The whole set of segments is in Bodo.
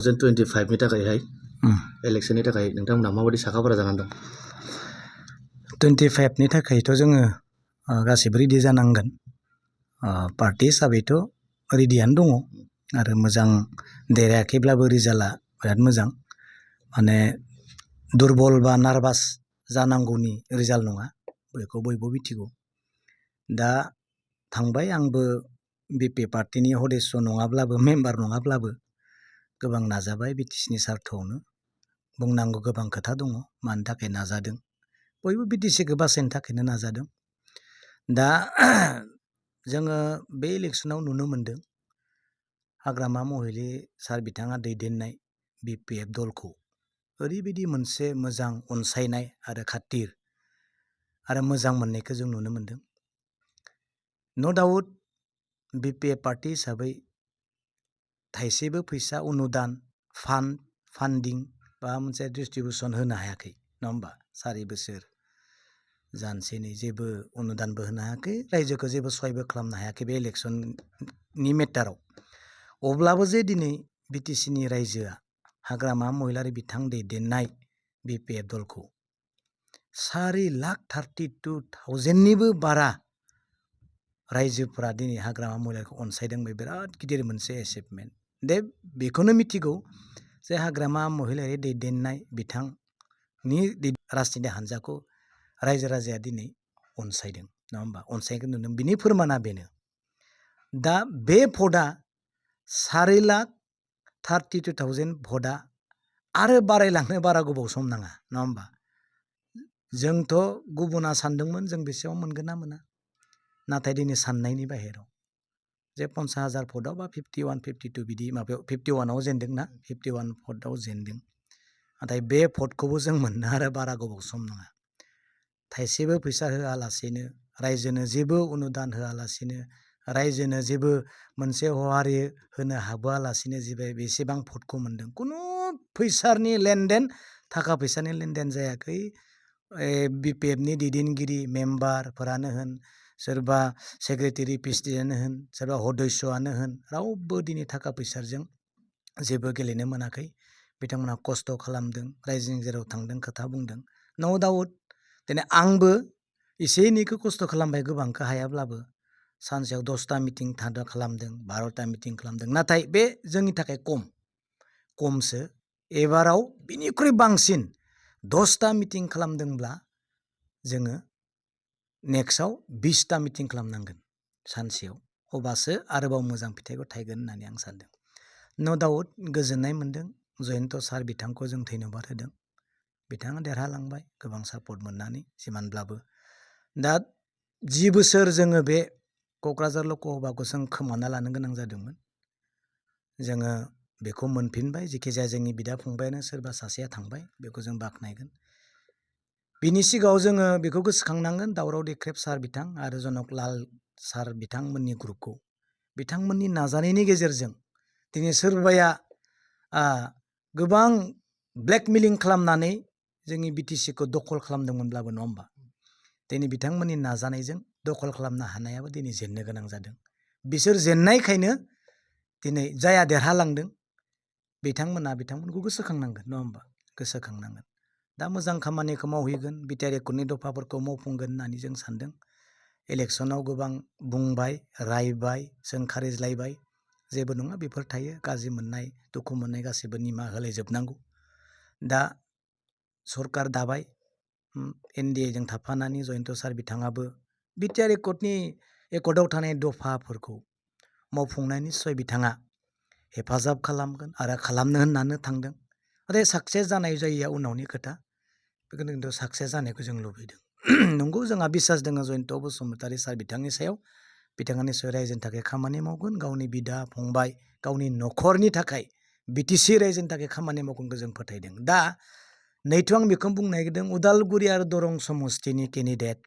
2025 नि थाखायहाय इलेक्शननि थाखाय नोंथांमोनहा माबायदि साखाफारा जानानै दं? 25 नि थाखायथ' जोङो गासिबो रेडि जानांगोन। पार्टी हिसाबैथ' रेडियानो दङ आरो मोजां देरायाखैब्लाबो रिजाल्टआ बिराद मोजां। माने दुरबल बा नार्भास जानांगौनि रिजाल्ट नङा, बेखौ बयबो मिथिगौ। दा थांबाय, आंबो बिपि पार्टीनि सदस्य नङाब्लाबो, मेम्बार नङाब्लाबो गोबां नाजाबाय बिटिसिनि सार्थआवनो। बुंनांगौ गोबां खोथा दङ, मानि थाखाय नाजादों। बयबो बिटिसिखौ बासायनो थाखायनो नाजादों। दा जोङो बे इलेक्शनाव नुनो मोन्दों, हाग्रामा महिलि सार बिथाङा दैदेननाय बिपिएफ दलखौ ओरैबायदि मोनसे मोजां अनसायनाय आरो खाथिर आरो मोजां मोननायखौ जों नुनो मोन्दों। न' डाउट बिपिएफ पार्टी हिसाबै थाइसेबो फैसा अनुदान फान्डिं बा मोनसे डिस्ट्रिबिउसन होनो हायाखै, नङा होमबा? 4 बोसोर जानोसै नै जेबो अनुदानबो होनो हायाखै, रायजोखौ जेबो सहायबो खालामनो हायाखै बे इलेक्शननि मेटाराव। अब्लाबो जे दिनै बिटिसिनि रायजोआ हाग्रामा महिलारि बिथां दैदेननाय बिपिएफ दलखौ 4,32,000निबो बारा रायजोफोरा दिनै हाग्रामा महिलारिखौ अनसायदों, बे बिराद गिदिर मोनसे एचिभमेन्ट। दे बेखौनो मिथिगौ जे हाग्रामा महिलारि दैदेननाय बिथांनि राजनिति हान्जाखौ रायजो राजाया दिनै अनसायदों, नङा होमबा? अनसायनायखौ नुदों, बिनि फोरमाना बेनो। दा बे भटआ 4,32,000 भटआ आरो बारायलांनो बारा गोबाव सम नाङा, नङा होमबा? जोंथ' गुबुना सानदोंमोन जों बेसेबां मोनगोन ना मोना, नाथाय दिनै साननायनि बाहेराव जे 50,000 भटआव बा 51, 52 बिदि माबायाव 51आव जेनदों ना, 51 भटआव जेनदों। नाथाय बे भटखौबो जों मोननो आरो बारा गोबाव सम नङा। थाइसेबो फैसा होआलासेनो, रायजोनो जेबो अनुदान होआलासेनो, रायजोनो जेबो मोनसे हहारि होनो हाबोआलासेनो बेसेबां भटखौ मोनदों। खुनु फैसानि लेनदेन, थाखा फैसानि लेनदेन जायाखै। बिपिएफनि दैदेनगिरि मेम्बारफोरानो होन, सोरबा सेक्रेटारि प्रेसिडेन्टआनो होन, सोरबा सदस्यआनो होन, रावबो दिनै थाखा फैसाजों जेबो गेलेनो मोनाखै। बिथांमोनहा खस्थ' खालामदों, रायजोनि जेराव थांदों खोथा बुंदों। नो डाउट दिनै आंबो एसे एनैखौ खस्थ' खालामबाय, गोबांखौ हायाब्लाबो। सानसेयाव 10टा मिटिं खालामदों, 12टा मिटिं खालामदों। नाथाय बे जोंनि थाखाय खमसो। एबाराव बिनिख्रुइ बांसिन 10टा मिटिं खालामदोंब्ला जोङो नेक्स्टआव 20टा मिटिं खालामनांगोन सानसेयाव, अब्लासो आरोबाव मोजां फिथाइखौ थायगोन होननानै आं सानदों। नो डाउट गोजोननाय मोन्दों, जयन्त सार बिथांखौ जों धन्यबाद होदों। बिथाङा देरहालांबाय गोबां सापर्ट मोननानै, जिमानब्लाबो। दा 10 बोसोर जोङो बे क'क्राझार लकसभाखौ जों खोमाना लानो गोनां जादोंमोन। जोङो बेखौ मोनफिनबाय, जेखिजाया जोंनि बिदा फंबायानो सोरबा सासेया थांबाय, बेखौ जों बाख्नायगोन। बिनि सिगाङाव जोङो बेखौ गोसोखांनांगोन, दावराव देख्रेब सार बिथां आरो जनकलाल सार बिथांमोननि ग्रुपखौ। बिथांमोननि नाजानायनि गेजेरजों दिनै सोरबाया गोबां ब्लेकमेलिं खालामनानै जोंनि बिटिसिखौ दखल खालामदोंमोनब्लाबो, नङा होमबा? दिनै बिथांमोननि नाजानायजों दखल खालामनो हानायाबो दिनै जेननो गोनां जादों। बिसोर जेननायखायनो दिनै जाया देरहालांदों, बिथांमोनखौ गोसोखांनांगोन, नङा होमबा? गोसोखांनांगोन। दा मोजां खामानिखौ मावहैगोन, बिटिआर एकर्डनि दफाफोरखौ मावफुंगोन होननानै जों सानदों। इलेक्सनाव गोबां बुंबाय, रायबाय, सोंखारिज्लायबाय, जेबो नङा, बेफोर थायो। गाज्रि मोननाय, दुखु मोननाय गासैबो निमाहा होलायजोबनांगौ। दा सरकार दाबाय, एनडिएजों थाफानानै जयन्त सार बिथाङाबो बिटिआर एकर्डआव थानाय दफाफोरखौ मावफुंनायनि निस्सय बिथाङा हेफाजाब खालामगोन आरो खालामनो होननानै थांदों। नाथाय साक्सेस जानाय जायैया उनावनि खोथा, बेखौनो खिन्थु साक्सेस जानायखौ जों लुबैदों। नंगौ, जोंहा बिसास दङ जयन्त बसुमतारी सार बिथांनि सायाव। बिथाङा निस्सय रायजोनि थाखाय खामानि मावगोन, गावनि बिदा फंबाय, गावनि न'खरनि थाखाय, बिटिसि रायजोनि थाखाय खामानि मावगोनखौ जों फोथायदों। दा नैथो आं बेखौनो बुंनो नागिरदों, उदालगुरि आरो दरं समस्तिनि केन्डिडेट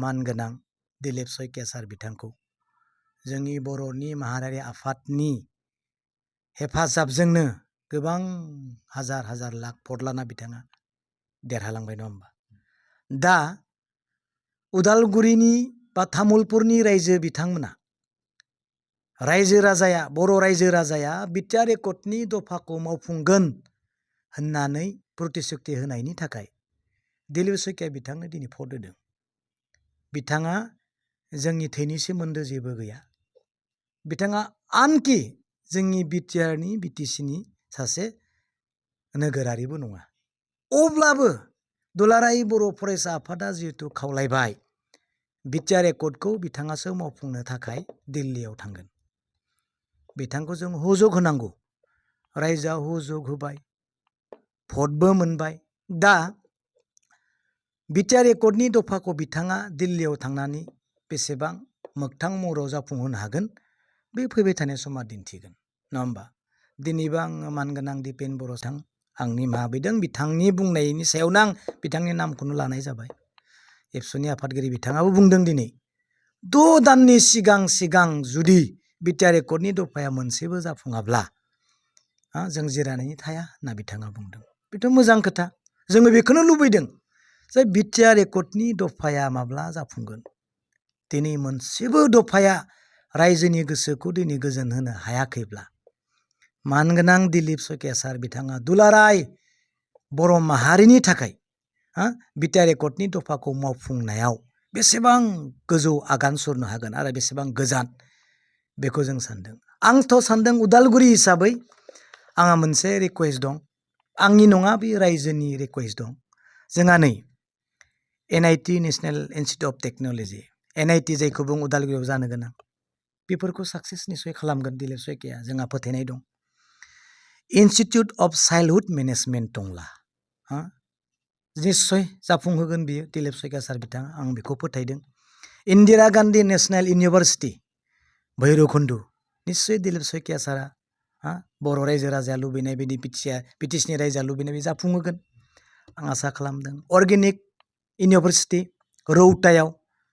मानगोनां दिलीप शइकिया सार बिथांखौ जोंनि बर'नि माहारियारि आफादनि हेफाजाबजोंनो गोबां हाजार लाख भट लाना बिथाङा देरहालांबाय, नङा होमबा? दा उदालगुरिनि बा तामुलपुरनि रायजो बिथांमोना रायजो राजाया बर' रायजो राजाया बिटिआर एकर्डनि दफाखौ मावफुंगोन होननानै प्रतिश्रुति होनायनि थाखाय दिलीप शइकिया बिथांनो दिनै भट होदों। बिथाङा जोंनि थैनि सोमोन्दो जेबो गैया। बिथाङा आनखि जोंनि बिटिआरनि बिटिसिनि सासे नोगोरारिबो नङा। अब्लाबो दुलाराय बर' फरायसा आफादा जिहेतु खावलायबाय बिटिआर एकर्डखौ बिथाङासो मावफुंनो थाखाय दिल्लीयाव थांगोन। बिथांखौ जों हुजुग होनांगौ। रायजोआ हुजुग होबाय, भटबो मोनबाय। दा बिटिआर एकर्डनि दफाखौ बिथाङा दिल्लीयाव थांनानै बेसेबां मोगथां महराव जाफुंहोनो हागोन बे फैबाय थानाय समा दिन्थिगोन, नङा होमबा? दिनैबो आङो मानगोनां दिपेन बर' बिथां आंनि माबिदों बिथांनि बुंनायनि सायावनो आं बिथांनि नामखौनो लानाय जाबाय। एबसुनि आफादगिरि बिथाङाबो बुंदों दिनै 6 दाननि सिगां जुदि बिटिआर एकर्डनि दफाया मोनसेबो जाफुङाब्ला जों जिरायनानै थाया होनना बिथाङा बुंदों। बेथ' मोजां खोथा। जोङो बेखौनो लुबैदों जे बिटिआर एकर्डनि दफाया माब्ला जाफुंगोन। दिनै मोनसेबो दफाया रायजोनि गोसोखौ दिनै गोजोन होनो हायाखैब्ला मानगोनां दिलीप शइकिया सार बिथाङा दुलाराय बर' माहारिनि थाखाय बिटिआर एकर्डनि दफाखौ मावफुंनायाव बेसेबां गोजौ आगान सुरनो हागोन आरो बेसेबां गोजान बेखौ जों सानदों। आंथ' सानदों उदालगुरि हिसाबै आंहा मोनसे रिकुवेस्ट दं। आंनि नङा, बे रायजोनि रिकुवेस्ट दं। जोंहा नै NIT national institute of technology NIT जायखौ बुं उदालगुरियाव जानो गोनां, बेफोरखौ साक्सेस निस्सय खालामगोन दिलीप शइकिया, जोंहा फोथायनाय दं। इन्स्टिटिउट अफ चाइल्डहुड मेनेजमेन्ट टंला निस्सय जाफुंहोगोन बियो दिलीप शइकिया सार बिथाङा, आं बेखौ फोथायदों। इन्दिरा गान्धी नेशनेल इउनिभारसिटि भैरबकुन्द निस्सय दिलीप शइकिया सारा बर' रायजो राजाया लुबैनाय बायदि बिटिसिनि रायजोआ लुबैनाय बायदि जाफुंहोगोन आं आसा खालामदों। अर्गेनिक इउनिभारसिटि रौतायाव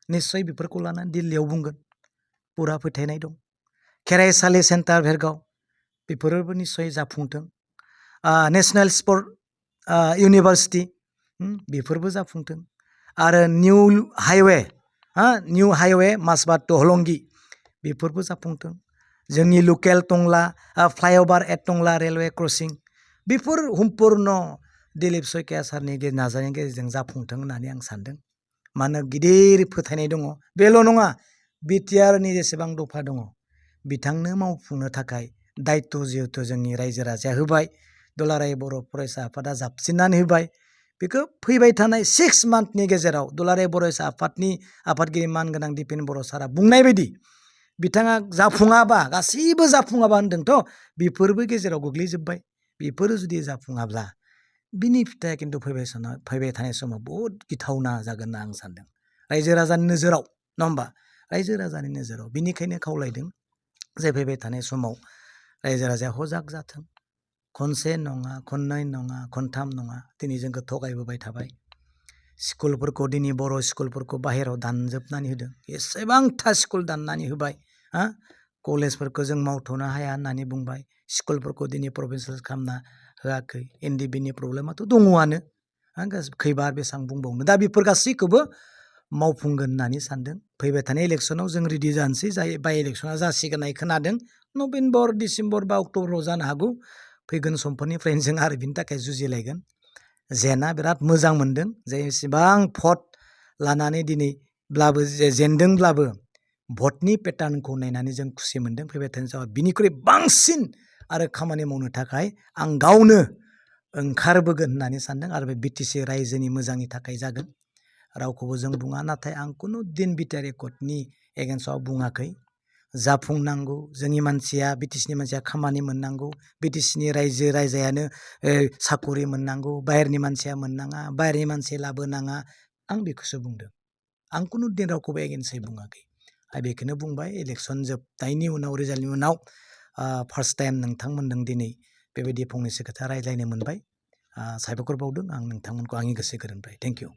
निस्सय बेफोरखौ लानानै दिल्लीयाव बुंगोन, पुरा फोथायनाय दं। खेराइसालि सेन्टार भेरगाव बेफोरबो निस्सय जाफुंथों। नेशनेल स्पर्ट इउनिभारसिटि बेफोरबो जाफुंथों। आरो निउ हाइवे मासबाद हलंगि बेफोरबो जाफुंथों। जोंनि लकेल टंला फ्लाइअभार एट टंला रेलवे क्रसिं बेफोर सम्पुर्ण दिलीप शइकिया सारनि नाजानायनि गेजेरजों जाफुंथों होननानै आं सानदों। मानो गिदिर फोथायनाय दङ। बेल' नङा, बिटिआरनि जेसेबां दफा दङ बिथांनो मावफुंनो थाखाय दायित्व जिहेतु जोंनि रायजो राजाया होबाय, दुलाराय बर' फरायसा आफादा जाबसिननानै होबाय। बेखौ फैबाय थानाय 6 मान्थनि गेजेराव दुलाराय फरायसा आफादनि आफादगिरि मानगोनां दिपेन बर' सारा बुंनाय बायदि बिथाङा जाफुङाबा, गासैबो जाफुङाबा होन्दोंथ', बेफोरबो गेजेराव गोग्लैजोब्बाय। बेफोरो जुदि जाफुङाब्ला बिनि फिथाइया खिन्थु फैबाय थानाय समाव बहुद गिथावना जागोन होनना आं सानदों रायजो राजानि नोजोराव, नङा होमबा? रायजो राजानि नोजोराव बिनिखायनो खावलायदों जे फैबाय थानाय समाव रायजो राजाया हजाग जाथों। खनसे नङा, खननै नङा, खनथाम नङा, दिनै जोंखौ थगायबोबाय थाबाय। स्कुलफोरखौ दिनै बर' स्कुलफोरखौ बाहेरायाव दानजोबनानै होदों। एसेबांथा स्कुल दाननानै होबाय। कलेजफोरखौ जों मावथ'नो हाया होननानै बुंबाय। स्कुलफोरखौ दिनै प्रभिन्सियेल खालामना होआखै। NDBनि प्रब्लेमाथ' दङआनो, खैबार बेसेबां बुंबावनो। दा बेफोर गासैखौबो मावफुंगोन होननानै सानदों। फैबाय थानाय इलेक्सनाव जों रेडि जानोसै। बाय इलेक्सना जासिगोन होननाय खोनादों। नभेम्बर, डिसेम्बर बा अक्ट'बराव जानो हागौ। फैगोन समफोरनिफ्रायनो जों आरो बिनि थाखाय जुजिलायगोन। जेना बिराद मोजां मोनदों जे एसेबां भट लानानै दिनैब्लाबो जेनदोंब्लाबो भटनि पेटार्नखौ नायनानै जों खुसि मोनदों। फैबाय थानाय समाव बिनिख्रुइ बांसिन आरो खामानि मावनो थाखाय आं गावनो ओंखारबोगोन होननानै सानदों। आरो बे बिटिसि रायजोनि मोजांनि थाखाय जागोन। रावखौबो जों बुङा, नाथाय आं खुनु दिन बिटिआर एकर्डनि एगेन्स्टआव बुङाखै। जाफुंनांगौ, जोंनि मानसिया बिटिसिनि मानसिया खामानि मोननांगौ, बिटिसिनि रायजो राजायानो साकरि मोननांगौ, बाहेरनि मानसिया मोननाङा, बाहेरनि मानसि लाबोनाङा, आं बेखौसो बुंदों। आं खुनु दिन रावखौबो एगेन्स्टै बुङाखै। आं बेखौनो बुंबाय, इलेक्सन जोबनायनि उनाव, रिजाल्टनि उनाव फार्स्ट टाइम नोंथांमोनजों दिनै बेबायदि फंनैसो खोथा रायज्लायनो मोनबाय। साबायखर बावदों आं नोंथांमोनखौ आंनि गोसो गोरबोनिफ्राय। Thank you.